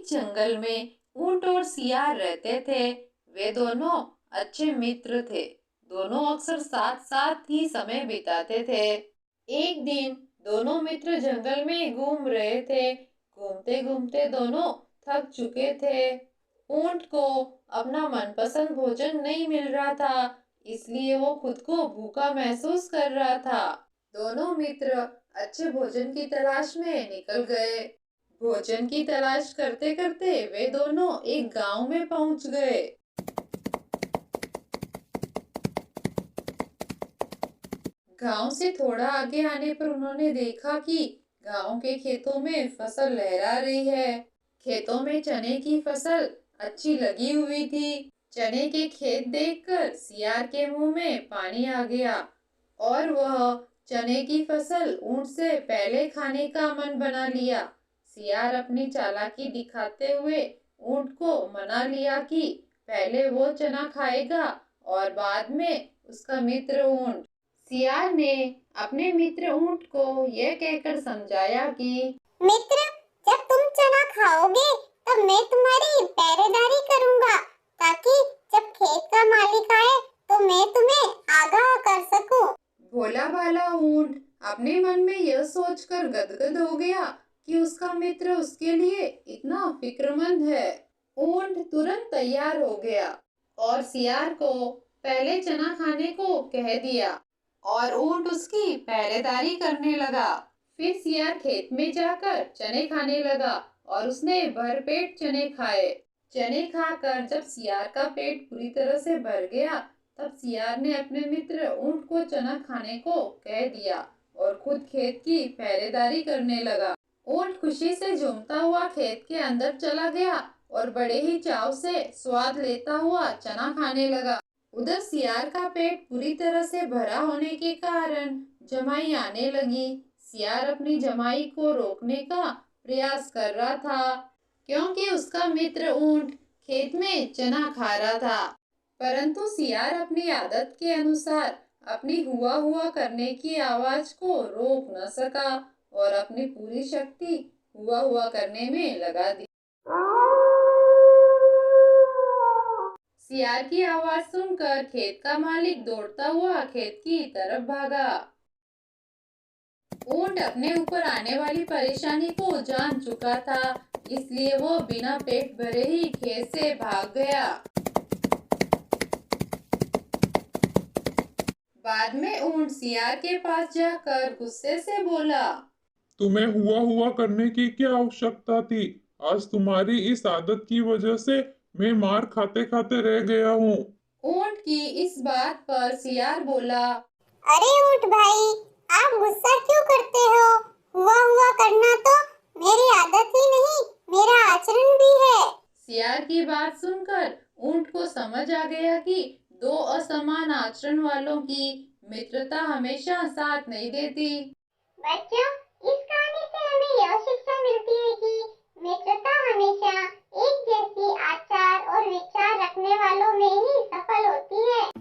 एक जंगल में ऊंट और सियार रहते थे। वे दोनों अच्छे मित्र थे। दोनों अक्सर साथ साथ ही समय बिताते थे। एक दिन दोनों मित्र जंगल में घूम रहे थे। घूमते घूमते दोनों थक चुके थे। ऊंट को अपना मनपसंद भोजन नहीं मिल रहा था, इसलिए वो खुद को भूखा महसूस कर रहा था। दोनों मित्र अच्छे भोजन की तलाश में निकल गए। भोजन की तलाश करते करते वे दोनों एक गांव में पहुंच गए। गांव से थोड़ा आगे आने पर उन्होंने देखा कि गांव के खेतों में फसल लहरा रही है। खेतों में चने की फसल अच्छी लगी हुई थी। चने के खेत देखकर सियार के मुंह में पानी आ गया और वह चने की फसल ऊंट से पहले खाने का मन बना लिया। सियार अपनी चालाकी दिखाते हुए ऊंट को मना लिया कि पहले वो चना खाएगा और बाद में उसका मित्र ऊंट। सियार ने अपने मित्र ऊंट को यह कहकर समझाया कि मित्र, जब तुम चना खाओगे तब मैं तुम्हारी पहरेदारी करूंगा, ताकि जब खेत का मालिक आए तो मैं तुम्हें आगाह कर सकूं। भोला भाला ऊंट अपने मन में यह सोचकर गदगद हो गया कि उसका मित्र उसके लिए इतना फिक्रमंद है। ऊंट तुरंत तैयार हो गया और सियार को पहले चना खाने को कह दिया और ऊंट उसकी पहरेदारी करने लगा। फिर सियार खेत में जाकर चने खाने लगा और उसने भरपेट चने खाए। चने खाकर जब सियार का पेट पूरी तरह से भर गया, तब सियार ने अपने मित्र ऊंट को चना खाने को कह दिया और खुद खेत की पहरेदारी करने लगा। ऊंट खुशी से झूमता हुआ खेत के अंदर चला गया और बड़े ही चाव से स्वाद लेता हुआ चना खाने लगा। उधर सियार का पेट पूरी तरह से भरा होने के कारण जमाई आने लगी। सियार अपनी जमाई को रोकने का प्रयास कर रहा था, क्योंकि उसका मित्र ऊंट खेत में चना खा रहा था। परंतु सियार अपनी आदत के अनुसार अपनी हुआ हुआ करने की आवाज को रोक न सका और अपनी पूरी शक्ति हुआ हुआ करने में लगा दी। सियार की आवाज सुनकर खेत का मालिक दौड़ता हुआ खेत की तरफ भागा। ऊंट अपने ऊपर आने वाली परेशानी को जान चुका था, इसलिए वो बिना पेट भरे ही खेत से भाग गया। बाद में ऊंट सियार के पास जाकर गुस्से से बोला, तुम्हें हुआ हुआ करने की क्या आवश्यकता थी? आज तुम्हारी इस आदत की वजह से मैं मार खाते खाते रह गया हूँ। ऊंट की इस बात पर सियार बोला, अरे ऊंट भाई, आप गुस्सा क्यों करते हो? हुआ हुआ करना तो मेरी आदत ही नहीं, मेरा आचरण भी है। सियार की बात सुनकर ऊंट को समझ आ गया कि दो असमान आचरण वालों की मित्रता हमेशा साथ नहीं देती। बच्चों, इस कहानी से हमें यह शिक्षा मिलती है कि मित्रता हमेशा एक जैसी आचार और विचार रखने वालों में ही सफल होती है।